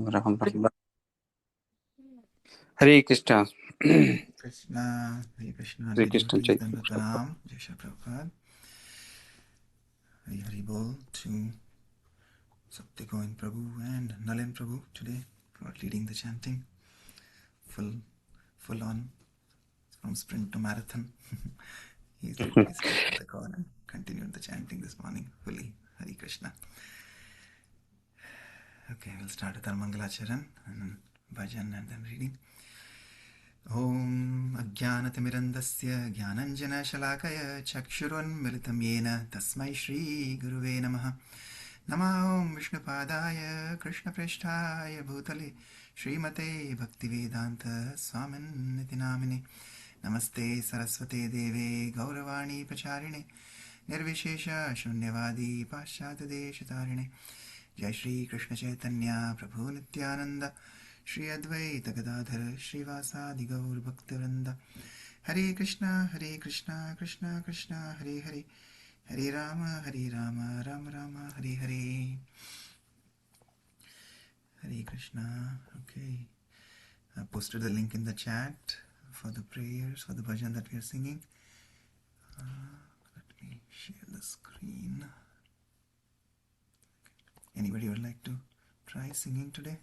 Ram Ram. Hare Krishna. Krishna, Hare Krishna, Hare Devi Krishna Devotees, Chaitanya Danda Prabhu. Pranam, Jai Shri Prabhupada. Hari Hari Bol to Satya Govind Prabhu and Nalen Prabhu today for leading the chanting. Full on from sprint to marathon. He's literally stepped in the corner and continued the chanting this morning fully. Hari Krishna. Okay, we'll start with our Mangalacharan and then Bhajan and then reading. ॐ अज्ञानतिमिरन्दस्य ज्ञानञ्जनशलाकय चक्षुरुन्मिलितं येन तस्मै श्रीगुरुवे नमः। नमः ॐ विष्णुपादाय कृष्णप्रेष्ठाय भूतले श्रीमते भक्तिवेदान्तस्वामिन्निति नामिने। नमस्ते सरस्वते देवे गौरवाणी प्रचारिणे निर्विशेषशून्यवादी पाश्चात्यदेशतारिणे। जय श्रीकृष्णचैतन्य प्रभु नित्यानन्द श्री अद्वैत गदाधर श्रीवासादि गौर भक्तवृंद। हरे कृष्णा कृष्णा कृष्णा हरे हरे, हरे Ram Ram Ram Hare Hare. Hare Krishna. Okay, I posted the link in the chat for the prayers, for the bhajan that we are singing. Let me share the screen. Anybody would like to try singing today?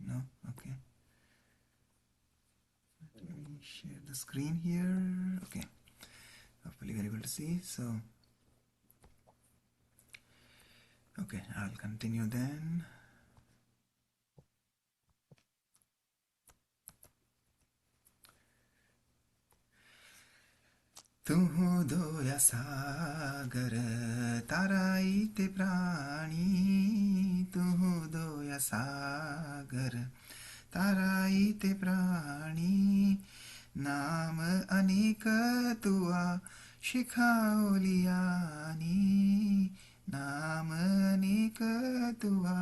No? Okay. Let me share the screen here. Okay. Hopefully you're able to see. So, okay, I'll continue then. तुहु दोया सागर ताराईते प्राणी, तुहु दोया सागर ताराईते प्राणी, नाम अनेक तुआ शिखाओलियानी, नाम अनेक तुआ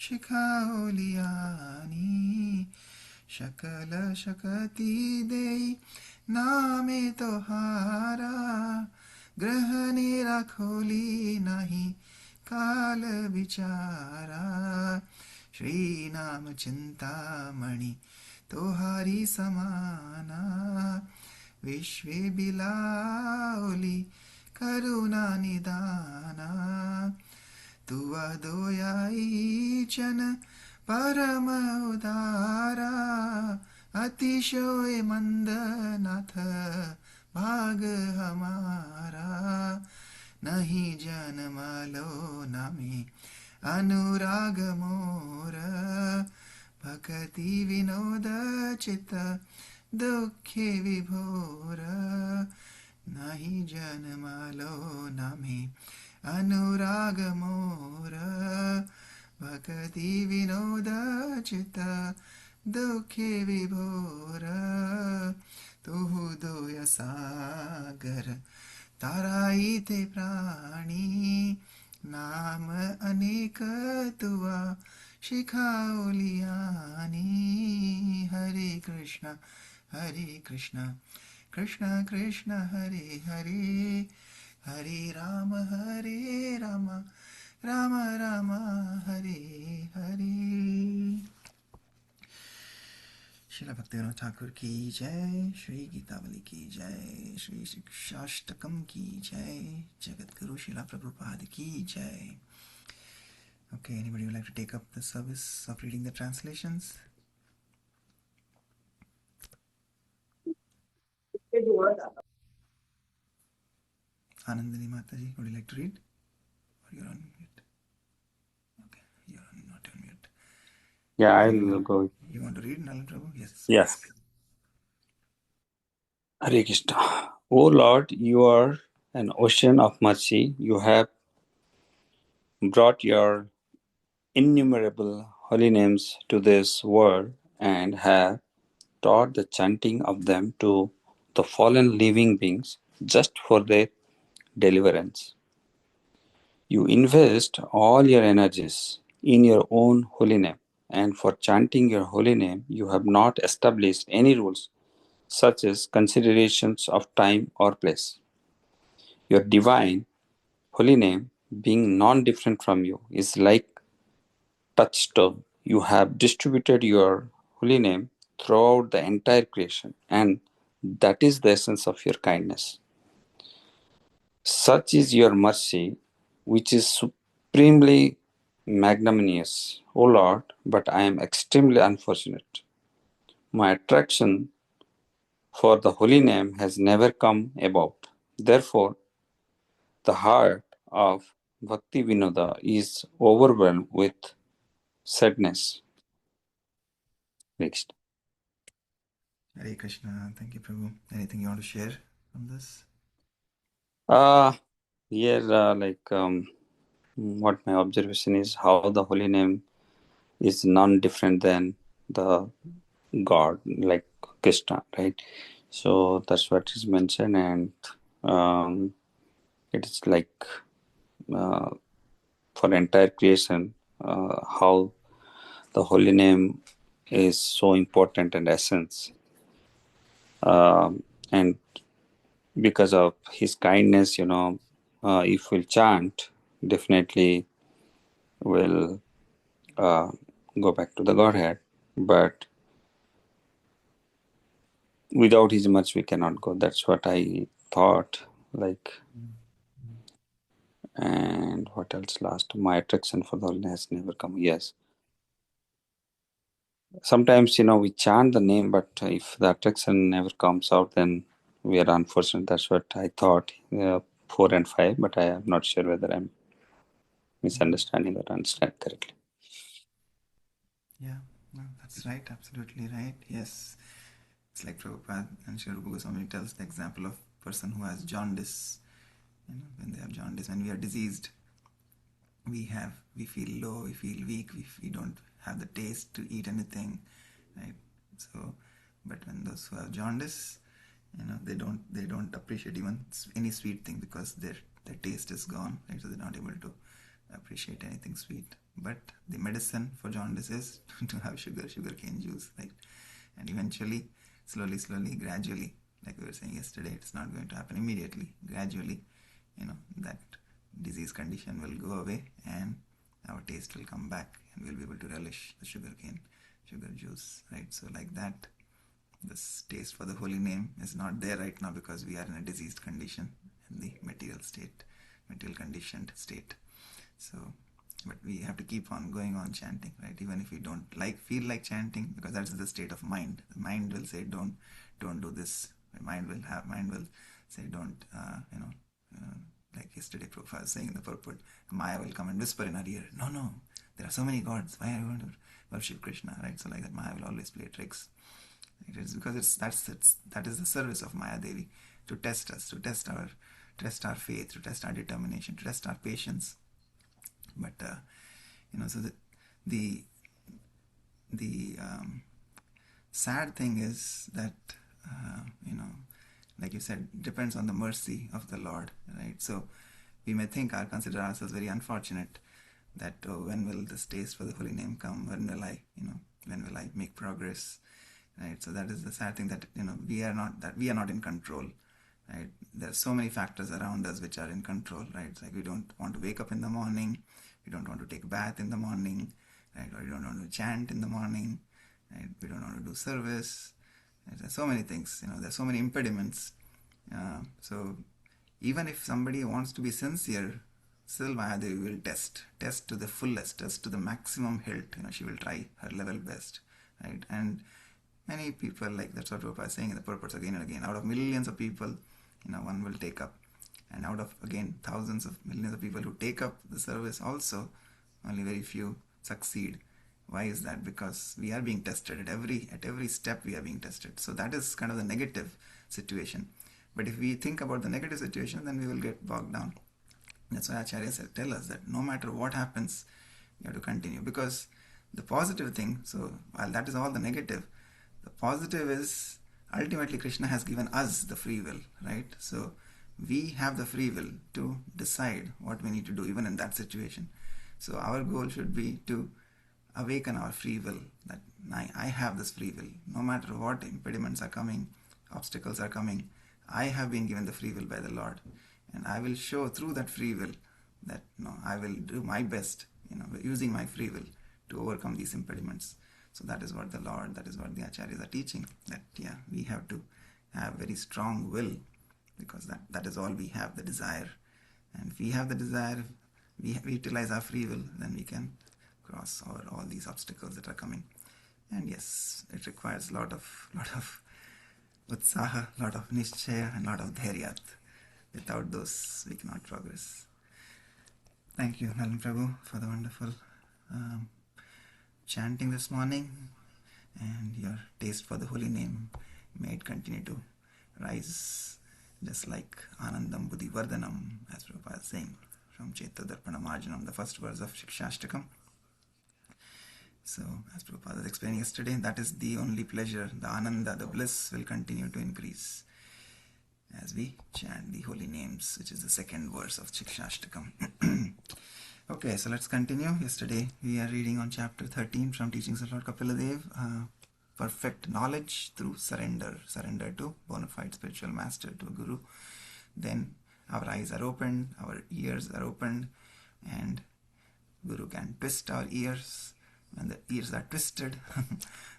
शिखाओलियानी। शकल शकति देई नामे तोहारा, ग्रहणे राखोली नहीं काल विचारा। श्री नाम चिंतामणि तोहारी समाना, विश्वे बिलाओली करुणा निदाना। तुआ दोयाई चन परम उदारा, अतिशय मंद नाथ भाग हमारा। नहीं जन्मलो नामे अनुराग मोर, भक्ति विनोद चित दुखे विभोर। नहीं जन्मलो नामे अनुराग मोर, भक्ति विनोद चित दुखे विभोर। तुहु दोय सागर ताराईते प्राणी, नाम अनेक तुआ शिखाओलियानी। हरे कृष्णा कृष्ण कृष्ण हरे हरे, हरे राम राम राम हरे हरे। श्रील भक्तिवेदांत ठाकुर की जय, श्री गीतावली की जय, श्री शिक्षाष्टकम की जय, जगत गुरु श्रीला प्रभुपाद की जय। Okay, anybody would like to take up the service of reading the translations? Anandini Mataji, would you like to read? Or you're on mute? Okay, you're not on mute. Yeah, I'll go. You want to read, Nalan Prabhu? Yes. Yes. Hare Krishna. O Lord, you are an ocean of mercy. You have brought your innumerable holy names to this world and have taught the chanting of them to the fallen living beings just for their deliverance. You invest all your energies in your own holy name, and for chanting your holy name, you have not established any rules such as considerations of time or place. Your divine holy name, being non different from you, is like touchstone. You have distributed your holy name throughout the entire creation, and that is the essence of your kindness. Such is your mercy, which is supremely magnanimous, O Lord, but I am extremely unfortunate. My attraction for the holy name has never come about. Therefore, the heart of Bhakti Vinoda is overwhelmed with sadness. Next. Hare Krishna. Thank you, Prabhu. Anything you want to share on this? Here, what my observation is how the holy name is non-different than the God, like Krishna, right? So that's what is mentioned, and it is like for entire creation, how the holy name is so important and essence, and because of his kindness, if we'll chant, definitely we'll go back to the Godhead, but without his mercy we cannot go. That's what I thought, like. And what else last? My attraction for the holy has never come. Yes. Sometimes, we chant the name, but if the attraction never comes out, then we are unfortunate. That's what I thought, 4 and 5, but I am not sure whether I'm misunderstanding or understand correctly. Yeah, no, that's right. Absolutely right. Yes. It's like Prabhupada and Sri Rupa Goswami tells the example of person who has jaundice. When they have jaundice, when we are diseased, we feel low, we feel weak, we don't have the taste to eat anything, right? So, but when those who have jaundice, they don't appreciate even any sweet thing because their taste is gone, right? So they're not able to appreciate anything sweet. But the medicine for jaundice is to have sugarcane juice, right? And eventually, slowly, gradually, like we were saying yesterday, it's not going to happen immediately. Gradually, that disease condition will go away and our taste will come back and we'll be able to relish the sugar juice, right? So like that, this taste for the holy name is not there right now because we are in a diseased condition in the material conditioned state. So, but we have to keep on going on chanting, right? Even if we don't feel like chanting, because that's the state of mind. The mind will say, don't do this. The mind will say, don't, like yesterday Prabhupada was saying in the purport, Maya will come and whisper in our ear, no, there are so many gods. Why are you going to worship Krishna, right? So like that, Maya will always play tricks. It is because that is the service of Maya Devi, to test us, to test our faith, to test our determination, to test our patience. But so the sad thing is that like you said, depends on the mercy of the Lord, right? So we may consider ourselves very unfortunate that when will this taste for the holy name come? When will I make progress? Right? So that is the sad thing, that we are not in control. Right? There are so many factors around us which are in control. Right? It's like we don't want to wake up in the morning, we don't want to take a bath in the morning, right? Or we don't want to chant in the morning, right? We don't want to do service. Right? There are so many things. There are so many impediments. So even if somebody wants to be sincere, still Mahadevi will test to the fullest, test to the maximum hilt. She will try her level best, right? And many people, like that's what Prabhupada is saying in the purpose again and again, out of millions of people, one will take up, and out of again thousands of millions of people who take up the service also, only very few succeed. Why is that? Because we are being tested at every step. We are being tested. So that is kind of the negative situation. But if we think about the negative situation, then we will get bogged down. That's why Acharyas tell us that no matter what happens, you have to continue. Because the positive thing, so while that is all the negative, the positive is ultimately Krishna has given us the free will, right? So we have the free will to decide what we need to do even in that situation. So our goal should be to awaken our free will, that I have this free will. No matter what impediments are coming, obstacles are coming, I have been given the free will by the Lord, and I will show through that free will that I will do my best, using my free will to overcome these impediments. So that is what the Lord, that is what the Acharyas are teaching, that we have to have very strong will, because that is all we have, the desire. And if we have the desire, we utilize our free will, then we can cross over all these obstacles that are coming. And yes, it requires a lot of utsaha, lot of nishchaya, and lot of dhairyat. Without those, we cannot progress. Thank you, Nalan Prabhu, for the wonderful chanting this morning, and your taste for the holy name. May it continue to rise, just like Anandam Buddhi Vardhanam, as Prabhupada is saying, from Chaitya-darpana Marjanam, the first verse of Shikshashtakam. So, as Prabhupada was explaining yesterday, that is the only pleasure, the ananda, the bliss will continue to increase as we chant the holy names, which is the second verse of Shikshashtakam. Okay, so let's continue. Yesterday we are reading on chapter 13 from Teachings of Lord Kapila Dev, perfect knowledge through surrender to bona fide spiritual master, to a guru. Then our eyes are opened, our ears are opened, and Guru can twist our ears. When the ears are twisted,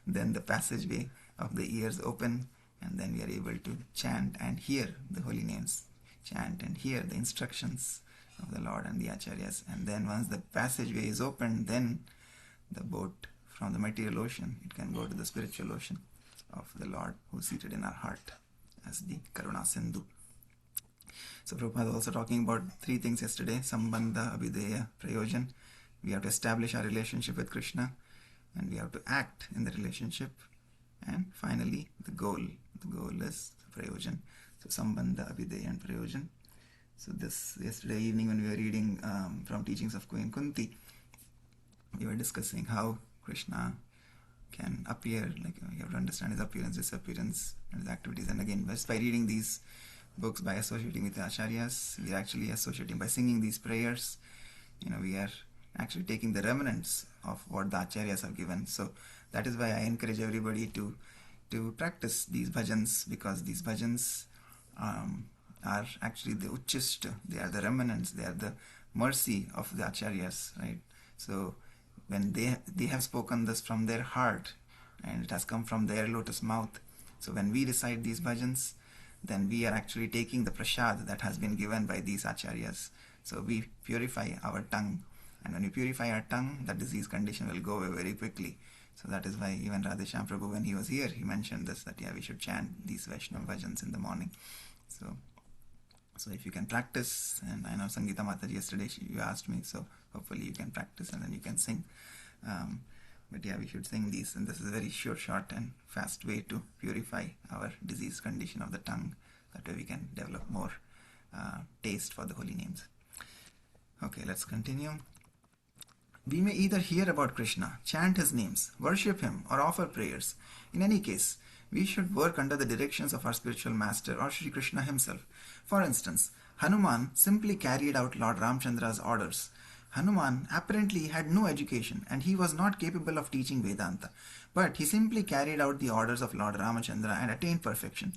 then the passageway of the ears open, and then we are able to chant and hear the holy names, chant and hear the instructions of the Lord and the Acharyas. And then once the passageway is opened, then the boat from the material ocean, it can go to the spiritual ocean of the Lord who is seated in our heart as the Karuna Sindhu. So Prabhupada was also talking about three things yesterday: Sambandha, Abhideya, Prayojan. We have to establish our relationship with Krishna, and we have to act in the relationship. And finally, the goal. The goal is Prayojan. So Sambandha, Abhideya, and Prayojan. So this yesterday evening when we were reading from Teachings of Queen Kunti, we were discussing how Krishna can appear, like you have to understand his appearance, disappearance, and his activities. And again, just by reading these books, by associating with the Acharyas, we are actually associating by singing these prayers. We are actually taking the remnants of what the Acharyas have given. So that is why I encourage everybody to practice these bhajans, because these bhajans are actually the uchist, they are the remnants, they are the mercy of the Acharyas, right? So when they have spoken this from their heart, and it has come from their lotus mouth, so when we recite these bhajans, then we are actually taking the prasad that has been given by these Acharyas. So we purify our tongue, and when we purify our tongue, that disease condition will go away very quickly. So that is why even Radheshyam Prabhu, when he was here, he mentioned this, that we should chant these Vaishnava bhajans in the morning. So if you can practice, and I know Sangeeta Mataji yesterday, you asked me, so hopefully you can practice and then you can sing. But we should sing these, and this is a very short and fast way to purify our disease condition of the tongue. That way we can develop more taste for the holy names. Okay, let's continue. We may either hear about Krishna, chant his names, worship him, or offer prayers. In any case, we should work under the directions of our spiritual master or Sri Krishna himself. For instance, Hanuman simply carried out Lord Ramchandra's orders. Hanuman apparently had no education and he was not capable of teaching Vedanta, but he simply carried out the orders of Lord Ramachandra and attained perfection.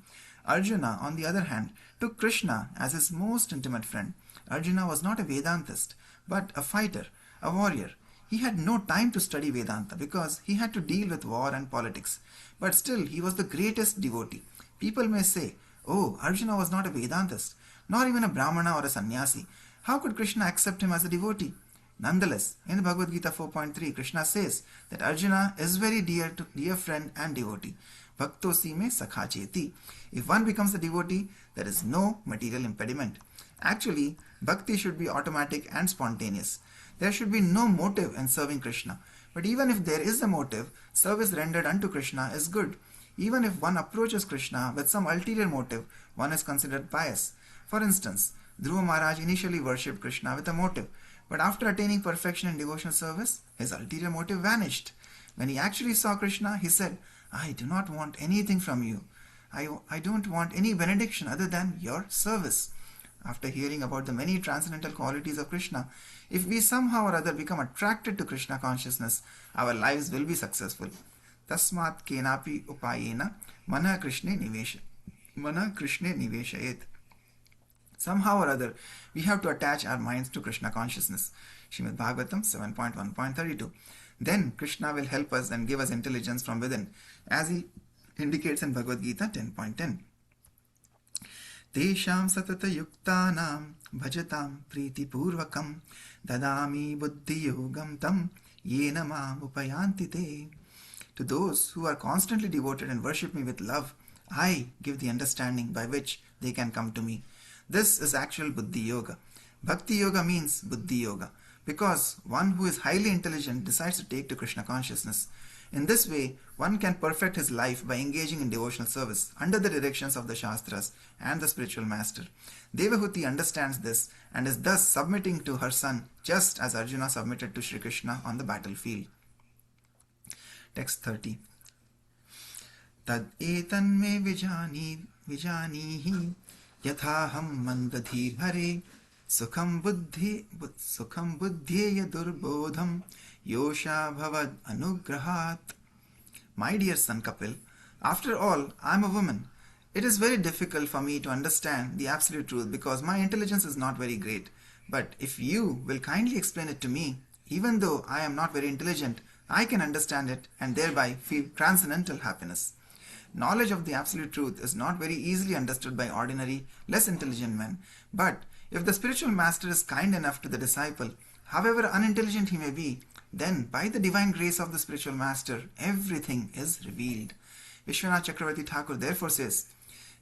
Arjuna, on the other hand, took Krishna as his most intimate friend. Arjuna was not a Vedantist, but a fighter, a warrior. He had no time to study Vedanta because he had to deal with war and politics. But still, he was the greatest devotee. People may say, oh, Arjuna was not a Vedantist, nor even a Brahmana or a sannyasi. How could Krishna accept him as a devotee? Nonetheless, in the Bhagavad Gita 4.3, Krishna says that Arjuna is very dear friend and devotee. Bhaktosi me sakha cheti. If one becomes a devotee, there is no material impediment. Actually, bhakti should be automatic and spontaneous. There should be no motive in serving Krishna. But even if there is a motive, service rendered unto Krishna is good. Even if one approaches Krishna with some ulterior motive, one is considered pious. For instance, Dhruva Maharaj initially worshipped Krishna with a motive, but after attaining perfection in devotional service, his ulterior motive vanished. When he actually saw Krishna, he said, I do not want anything from you. I don't want any benediction other than your service. After hearing about the many transcendental qualities of Krishna, if we somehow or other become attracted to Krishna consciousness, our lives will be successful. Tasmat kenapi upayena mana Krishne nivesha. Mana Krishna Niveshayet. Somehow or other, we have to attach our minds to Krishna consciousness. Srimad Bhagavatam 7.1.32. Then Krishna will help us and give us intelligence from within, as he indicates in Bhagavad Gita 10.10. Tesham satata yuktanam bhajatam priti purvakam dadami buddhi yogam tam yena mam upayanti te. To those who are constantly devoted and worship me with love, I give the understanding by which they can come to me. This is actual Buddhi Yoga. Bhakti Yoga means Buddhi Yoga because one who is highly intelligent decides to take to Krishna consciousness. In this way, one can perfect his life by engaging in devotional service under the directions of the Shastras and the spiritual master. Devahuti understands this and is thus submitting to her son just as Arjuna submitted to Sri Krishna on the battlefield. Text 30. Tad etanme vijanihi yathaham mandadhir hare sukham buddhyeya durbodham yosha bhavad anugrahat. My dear son Kapil, after all, I am a woman. It is very difficult for me to understand the absolute truth because my intelligence is not very great. But if you will kindly explain it to me, even though I am not very intelligent, I can understand it and thereby feel transcendental happiness. Knowledge of the absolute truth is not very easily understood by ordinary, less intelligent men. But if the spiritual master is kind enough to the disciple, however unintelligent he may be, then by the divine grace of the spiritual master, everything is revealed. Vishwanath Chakravarti Thakur therefore says,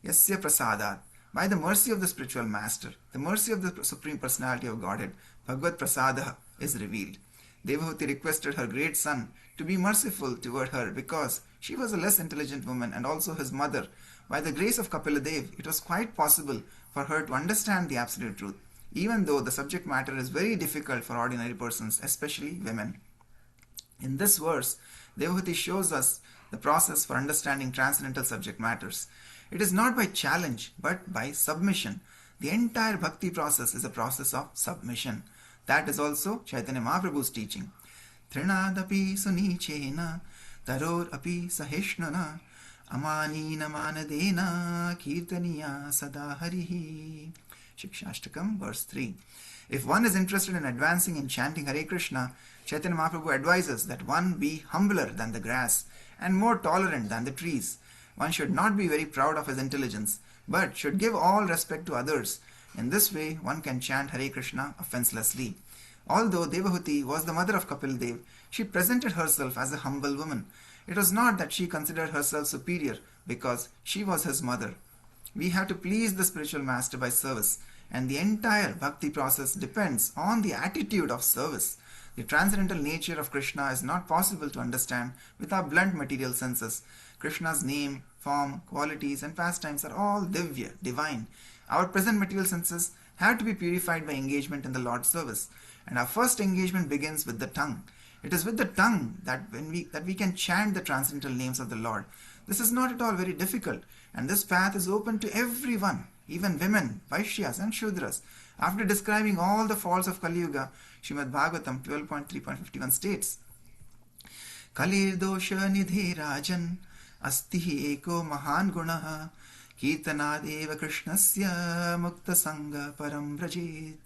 Yasya prasadat, by the mercy of the spiritual master, the mercy of the Supreme Personality of Godhead, Bhagavad Prasada is revealed. Devahuti requested her great son to be merciful toward her because she was a less intelligent woman and also his mother. By the grace of Kapiladev, it was quite possible for her to understand the absolute truth, even though the subject matter is very difficult for ordinary persons, especially women. In this verse, Devahuti shows us the process for understanding transcendental subject matters. It is not by challenge, but by submission. The entire bhakti process is a process of submission. That is also Chaitanya Mahaprabhu's teaching. Trinadapi sunichena taror api saheshnana amanina manadena kirtaniya sada harihi. Shikshashtakam verse 3. If one is interested in advancing in chanting Hare Krishna, Chaitanya Mahaprabhu advises that one be humbler than the grass and more tolerant than the trees. One should not be very proud of his intelligence, but should give all respect to others. In this way, one can chant Hare Krishna offenselessly. Although Devahuti was the mother of Kapil Dev, she presented herself as a humble woman. It was not that she considered herself superior because she was his mother. We have to please the spiritual master by service, and the entire bhakti process depends on the attitude of service. The transcendental nature of Krishna is not possible to understand with our blunt material senses. Krishna's name, form, qualities, and pastimes are all divya, divine. Our present material senses have to be purified by engagement in the Lord's service, and our first engagement begins with the tongue. It is with the tongue that we can chant the transcendental names of the Lord. This is not at all very difficult, and this path is open to everyone, even women, Vaishyas and Shudras. After describing all the faults of Kali Yuga, Srimad Bhagavatam 12.3.51 states, Kalir dosha nidhe rajan astihi eko mahan gunaha kirtanadeva krishnasya mukta sangha param vrajet.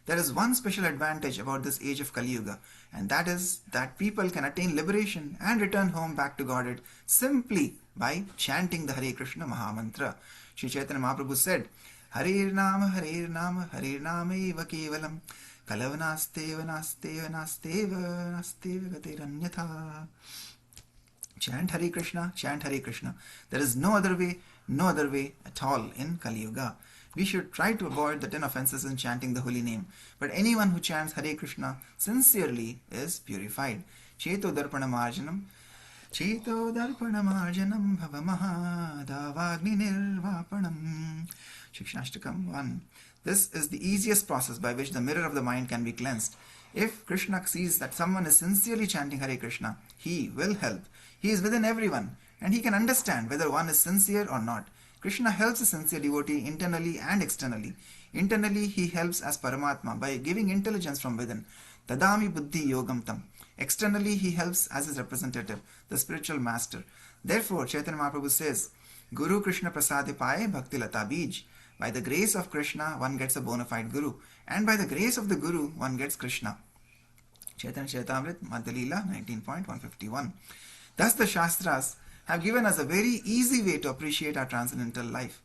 There is one special advantage about this age of Kali Yuga, and that is that people can attain liberation and return home back to Godhead simply by chanting the Hare Krishna Mahamantra. Sri Chaitanya Mahaprabhu said, Harer Nama, Harer Nama, Harer Nama eva kevalam, Kalavnasteva, Nasteva, Nasteva, Nasteva Gateranyatha. Chant Hare Krishna, chant Hare Krishna. There is no other way at all in Kali Yuga. We should try to avoid the 10 offenses in chanting the holy name. But anyone who chants Hare Krishna sincerely is purified. Cheto darpana marjanam bhava davagni nirvapanam. Shikshashtakam 1. This is the easiest process by which the mirror of the mind can be cleansed. If Krishna sees that someone is sincerely chanting Hare Krishna, he will help. He is within everyone, and he can understand whether one is sincere or not. Krishna helps a sincere devotee internally and externally. Internally, he helps as Paramatma by giving intelligence from within. Tadami buddhi yogam tam. Externally, he helps as his representative, the spiritual master. Therefore, Chaitanya Mahaprabhu says, Guru Krishna Prasade Paye Bhakti Lata Bij. By the grace of Krishna, one gets a bona fide Guru, and by the grace of the Guru, one gets Krishna. Chaitanya Charitamrita, Madhya Leela, 19.151. Thus the Shastras have given us a very easy way to appreciate our transcendental life.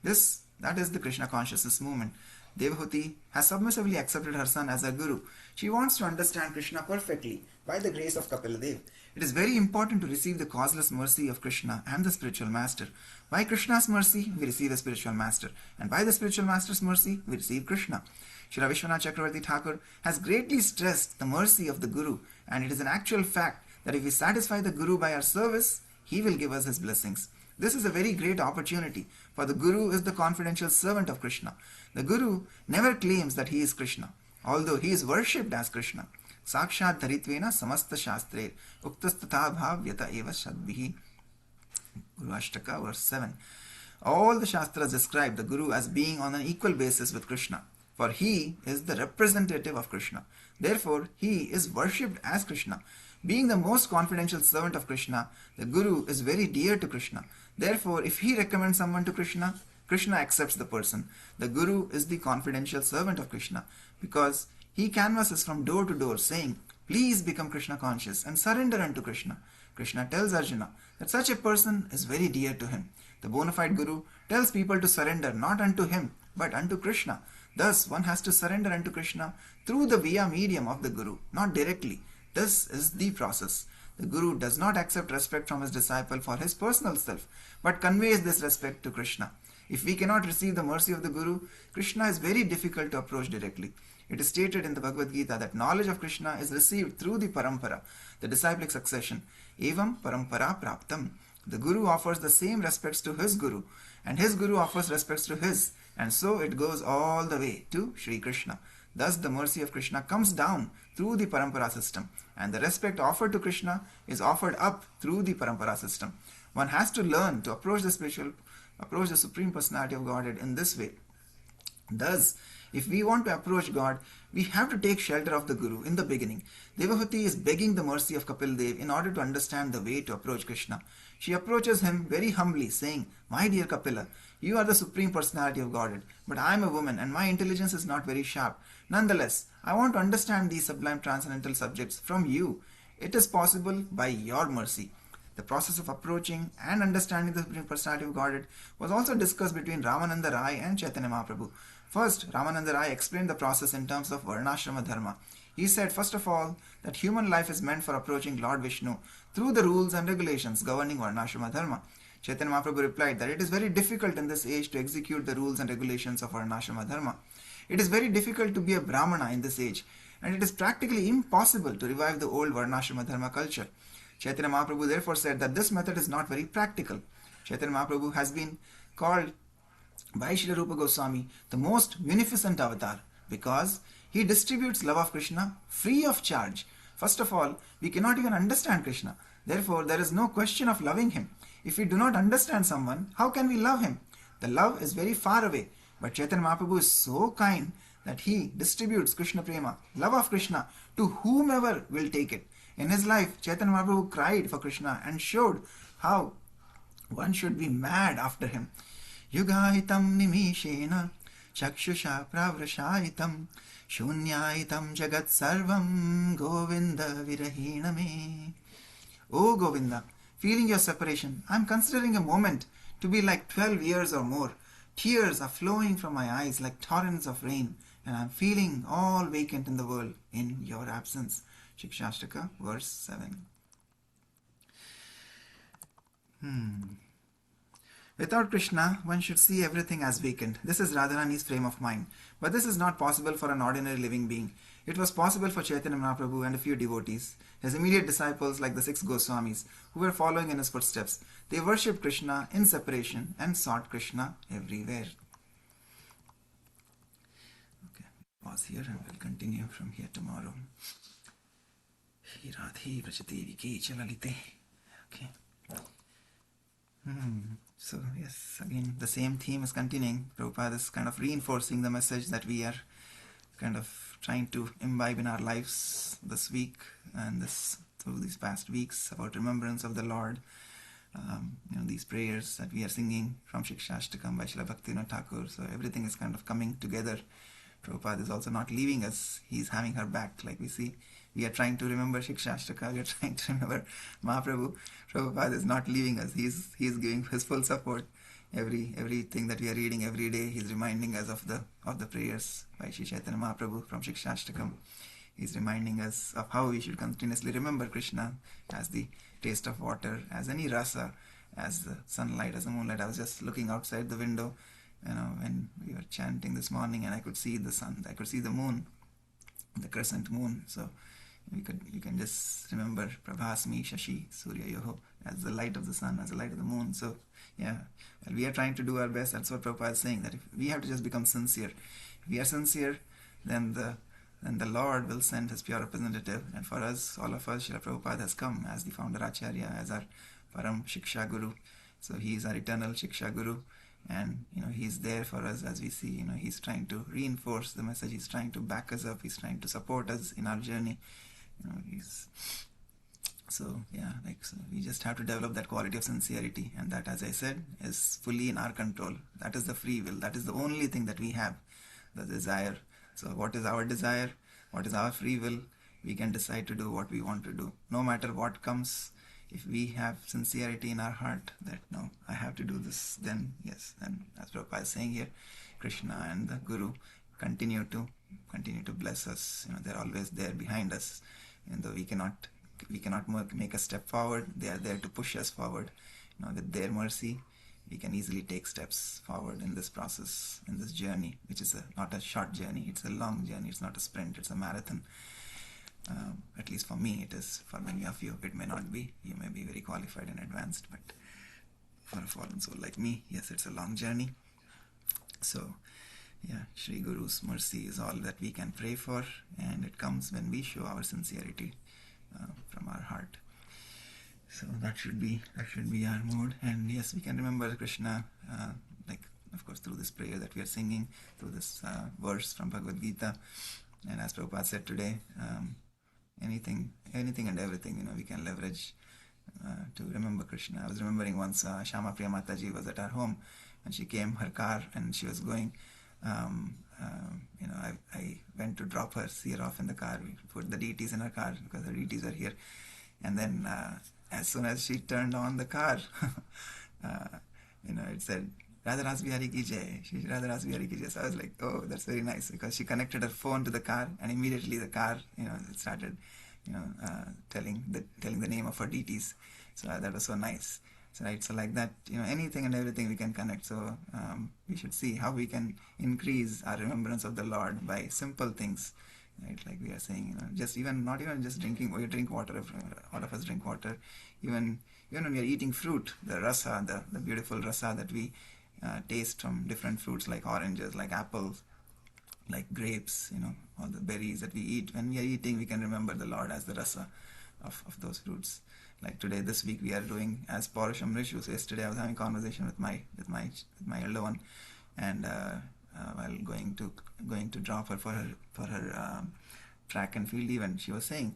That is the Krishna consciousness movement. Devahuti has submissively accepted her son as her guru. She wants to understand Krishna perfectly by the grace of Kapila Dev. It is very important to receive the causeless mercy of Krishna and the spiritual master. By Krishna's mercy, we receive the spiritual master, and by the spiritual master's mercy, we receive Krishna. Srila Vishwanath Chakravarti Thakur has greatly stressed the mercy of the Guru, and it is an actual fact that if we satisfy the Guru by our service, he will give us his blessings. This is a very great opportunity, for the Guru is the confidential servant of Krishna. The Guru never claims that he is Krishna, although he is worshipped as Krishna. Sakshat dharitvena samasta shastrer uktastatha bhavyata eva shadbihi. Guru Ashtaka, verse 7. All the Shastras describe the Guru as being on an equal basis with Krishna, for he is the representative of Krishna. Therefore, he is worshipped as Krishna. Being the most confidential servant of Krishna, the Guru is very dear to Krishna. Therefore, if he recommends someone to Krishna, Krishna accepts the person. The Guru is the confidential servant of Krishna because he canvasses from door to door saying, "Please become Krishna conscious and surrender unto Krishna." Krishna tells Arjuna that such a person is very dear to him. The bona fide Guru tells people to surrender not unto him but unto Krishna. Thus, one has to surrender unto Krishna through the via medium of the Guru, not directly. This is the process. The Guru does not accept respect from his disciple for his personal self, but conveys this respect to Krishna. If we cannot receive the mercy of the Guru, Krishna is very difficult to approach directly. It is stated in the Bhagavad Gita that knowledge of Krishna is received through the parampara, the disciplic succession. Evam parampara praptam. The Guru offers the same respects to his Guru, and his Guru offers respects to his, and so it goes all the way to Sri Krishna. Thus the mercy of Krishna comes down through the parampara system, and the respect offered to Krishna is offered up through the parampara system. One has to learn to approach the Supreme Personality of Godhead in this way. Thus, if we want to approach God, we have to take shelter of the Guru in the beginning. Devahuti is begging the mercy of Kapil Dev in order to understand the way to approach Krishna. She approaches him very humbly, saying, "My dear Kapila, you are the Supreme Personality of Godhead, but I am a woman and my intelligence is not very sharp. Nonetheless, I want to understand these sublime transcendental subjects from you. It is possible by your mercy." The process of approaching and understanding the Supreme Personality of Godhead was also discussed between Ramananda Rai and Chaitanya Mahaprabhu. First, Ramananda Rai explained the process in terms of Varnashrama Dharma. He said, first of all, that human life is meant for approaching Lord Vishnu through the rules and regulations governing Varnashrama Dharma. Chaitanya Mahaprabhu replied that it is very difficult in this age to execute the rules and regulations of Varnashrama Dharma. It is very difficult to be a Brahmana in this age, and it is practically impossible to revive the old Varnashrama Dharma culture. Chaitanya Mahaprabhu therefore said that this method is not very practical. Chaitanya Mahaprabhu has been called by Srila Rupa Goswami the most munificent avatar because he distributes love of Krishna free of charge. First of all, we cannot even understand Krishna. Therefore, there is no question of loving him. If we do not understand someone, how can we love him? The love is very far away. But Chaitanya Mahaprabhu is so kind that he distributes Krishna Prema, love of Krishna, to whomever will take it. In his life, Chaitanya Mahaprabhu cried for Krishna and showed how one should be mad after him. Yugahitam nimishena chakshusha pravrashayitam shunyayitam jagat sarvam Govinda virahina me. O Govinda, feeling your separation, I am considering a moment to be like 12 years or more. Tears are flowing from my eyes like torrents of rain, and I am feeling all vacant in the world in your absence. Shikshashtaka, verse 7. Without Krishna, one should see everything as vacant. This is Radharani's frame of mind. But this is not possible for an ordinary living being. It was possible for Chaitanya Mahaprabhu and a few devotees, his immediate disciples like the 6 Goswamis, who were following in his footsteps. They worshipped Krishna in separation and sought Krishna everywhere. Okay, pause here and we'll continue from here tomorrow. Radhe Vrajadevi Ke Chalalite. Okay. So yes, again the same theme is continuing. Prabhupada is kind of reinforcing the message that we are kind of trying to imbibe in our lives this week and through these past weeks about remembrance of the Lord. these prayers that we are singing from Shikshashtakam by Srila Bhaktivinoda Thakur. So everything is kind of coming together. Prabhupada is also not leaving us. He's having her back. Like we see, we are trying to remember Shikshashtaka. We are trying to remember Mahaprabhu. Prabhupada is not leaving us. He's giving his full support. Everything that we are reading every day, he's reminding us of the prayers by Sri Chaitanya Mahaprabhu from Shikshashtakam. He's reminding us of how we should continuously remember Krishna as the taste of water, as any rasa, as the sunlight, as the moonlight. I was just looking outside the window, when we were chanting this morning, and I could see the sun, I could see the moon, the crescent moon. So you can just remember Prabhasmi Shashi Surya Yoho as the light of the sun, as the light of the moon. So yeah, well, we are trying to do our best. That's what Prabhupada is saying, that if we have to just become sincere. If we are sincere, then the Lord will send his pure representative. And for us, all of us, Srila Prabhupada has come as the founder Acharya, as our Param Shiksha Guru. So he is our eternal Shiksha Guru. And he's there for us, as we see. He's trying to reinforce the message. He's trying to back us up. He's trying to support us in our journey. So we just have to develop that quality of sincerity, and that, as I said, is fully in our control. That is the free will. That is the only thing that we have, the desire. So what is our desire? What is our free will? We can decide to do what we want to do, no matter what comes. If we have sincerity in our heart that, no, I have to do this, then yes, and as Prabhupada is saying here, Krishna and the Guru continue to bless us. They're always there behind us. Even though we cannot make a step forward, they are there to push us forward. With their mercy, we can easily take steps forward in this process, in this journey, which is not a short journey. It's a long journey. It's not a sprint. It's a marathon. At least for me, it is. For many of you, it may not be. You may be very qualified and advanced, but for a fallen soul like me, yes, it's a long journey. So yeah, Shri Guru's mercy is all that we can pray for, and it comes when we show our sincerity from our heart. So that should be our mood. And yes, we can remember Krishna, of course, through this prayer that we are singing, through this verse from Bhagavad Gita. And as Prabhupada said today, anything and everything, we can leverage to remember Krishna. I was remembering once Shama Priya Mataji was at our home, and she came, her car, and she was going. I went to drop her, see her off in the car. We put the deities in her car because the deities are here. And then as soon as she turned on the car, it said, Radha Ras Bihari Ki Jai. Radha Ras Bihari Ki Jai. So I was like, oh, that's very nice, because she connected her phone to the car, and immediately the car, it started, telling the name of her deities. So that was so nice. So, right, so like that, anything and everything we can connect. So we should see how we can increase our remembrance of the Lord by simple things, right? Like we are saying, not even just drinking. We drink water. All of us drink water. Even when we are eating fruit, the rasa, the beautiful rasa that we taste from different fruits, like oranges, like apples, like grapes, all the berries that we eat. When we are eating, we can remember the Lord as the rasa of those fruits. Like today, this week, we are doing as Paurusham Rishu. So yesterday, I was having a conversation with my elder one, and while going to drop her for her track and field event, she was saying,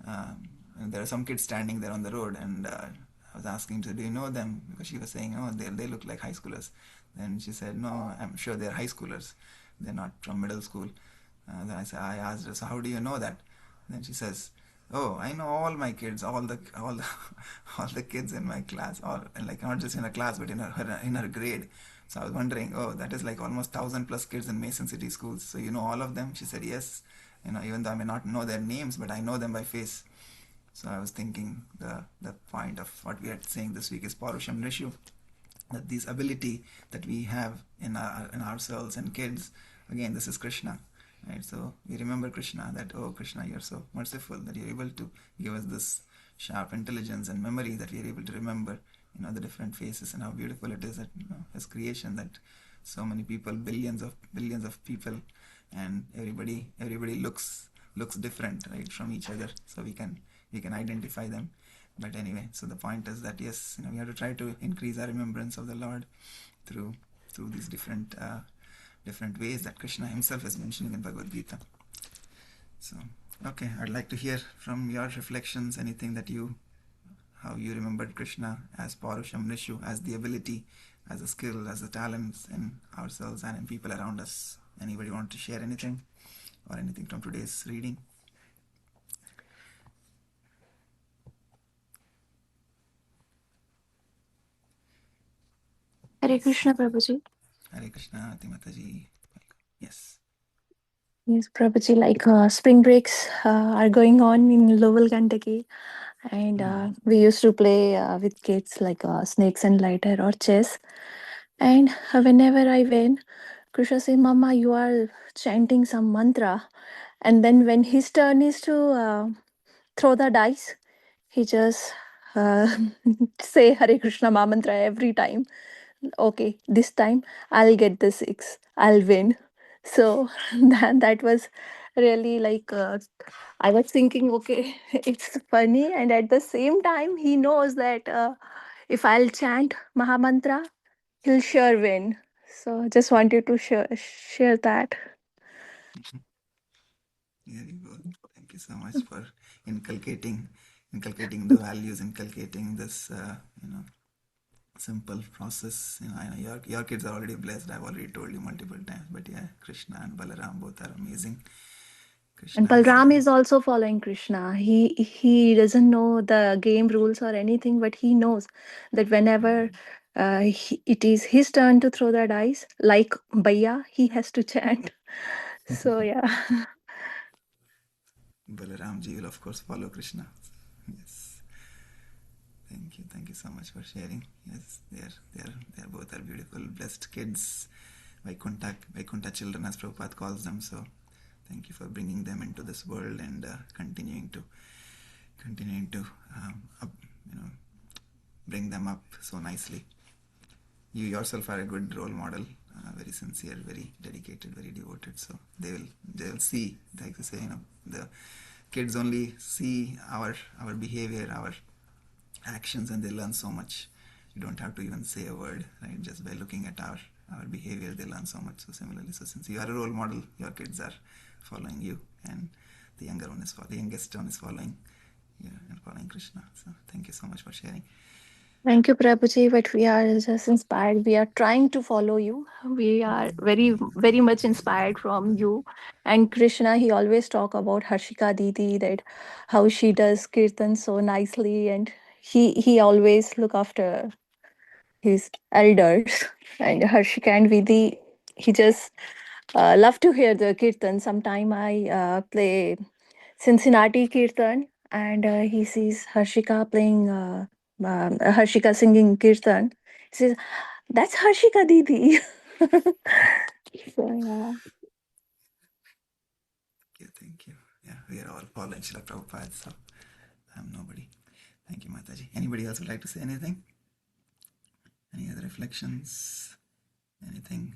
and there are some kids standing there on the road, and I was asking her, do you know them? Because she was saying, oh, they look like high schoolers. Then she said, no, I'm sure they're high schoolers. They're not from middle school. Then I asked her, so how do you know that? Then she says, oh, I know all my kids, all the kids in my class, and like not just in her class, but in her grade. So I was wondering, oh, that is like almost 1,000+ kids in Mason City schools. So you know all of them? She said yes. Even though I may not know their names, but I know them by face. So I was thinking the point of what we are saying this week is Paurusham Rishu, that this ability that we have in ourselves and kids, again, this is Krishna. Right, so we remember Krishna, that, oh, Krishna, you're so merciful that you're able to give us this sharp intelligence and memory, that we are able to remember, the different faces, and how beautiful it is that, as creation, that so many people, billions of people, and everybody looks different, right, from each other. So we can identify them. But anyway, so the point is that yes, we have to try to increase our remembrance of the Lord through these different ways that Krishna himself is mentioning in Bhagavad Gita. So, okay, I'd like to hear from your reflections, anything that you how you remembered Krishna as Parusham Nishu, as the ability, as a skill, as the talents in ourselves and in people around us. Anybody want to share anything or anything from today's reading? Hare Krishna, Prabhuji. Hare Krishna, Timataji. Yes. Yes, Prabhuji, like spring breaks are going on in Lowell, Kentucky. And we used to play with kids like snakes and lighter or chess. And whenever I win, Krishna said, Mama, you are chanting some mantra. And then when his turn is to throw the dice, he just uh, say Hare Krishna Ma mantra every time. Okay, this time I'll get the 6, I'll win. So that was really like I was thinking, okay, it's funny, and at the same time he knows that if I'll chant Mahamantra, he'll sure win. So just wanted to share that. Very good. Thank you so much for inculcating the values, inculcating this simple process. I know your kids are already blessed. I've already told you multiple times. But yeah, Krishna and Balaram both are amazing. And Krishna has Balram is also following Krishna. He doesn't know the game rules or anything, but he knows that whenever it is his turn to throw the dice, like Baya, he has to chant. So yeah. Balaramji will of course follow Krishna. Yes. Thank you so much for sharing. Yes, they're both are beautiful, blessed kids, Vaikuntha children, as Prabhupada calls them. So, thank you for bringing them into this world and continuing to bring them up so nicely. You yourself are a good role model, very sincere, very dedicated, very devoted. So they'll see, like they say, the kids only see our behavior, our actions, and they learn so much. You don't have to even say a word, right? Just by looking at our behavior, they learn so much. So similarly, so since you are a role model, your kids are following you, and the youngest one is following and following Krishna. So thank you so much for sharing. Thank you, Prabhuji. But we are just inspired. We are trying to follow you. We are very, very much inspired from you. And Krishna, he always talk about Harshika Didi, that how she does kirtan so nicely, and he always look after his elders. And Harshika and Vidhi, he just love to hear the kirtan. Sometime I play Cincinnati kirtan, and he sees Harshika playing, Harshika singing kirtan. He says, "That's Harshika Didi." So yeah. Thank you. Yeah, we are all following Srila Prabhupada, so I'm nobody. Thank you, Mataji. Anybody else would like to say anything? Any other reflections? Anything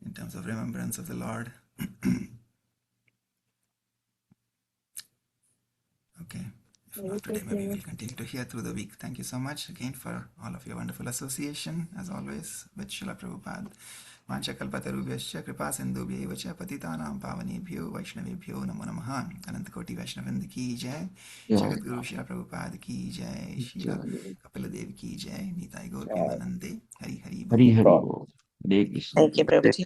in terms of remembrance of the Lord? Okay. If not today, maybe we'll continue to hear through the week. Thank you so much again for all of your wonderful association, as always, with Srila Prabhupada. Vanchakalpatarubhyascha kripa sindhubhya eva cha patitanam pavanebhyo vaishnavebhyo namo namaha. Anantakoti Vaishnavind ki jai. Jagat Guru Srila Prabhupada ki jai. Srila Kapila Dev ki jai. Nitai Gaur Premanande. Hari Hari Bol. Hari Hari Bol. Hare Krishna. Thank you, Prabhuji.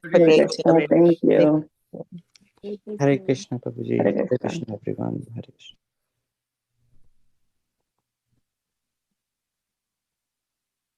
Have a Hare great Krishna, day. thank you. Hare Krishna, Prabhuji. Hare Hare Krishna. Krishna, everyone. Hare Krishna.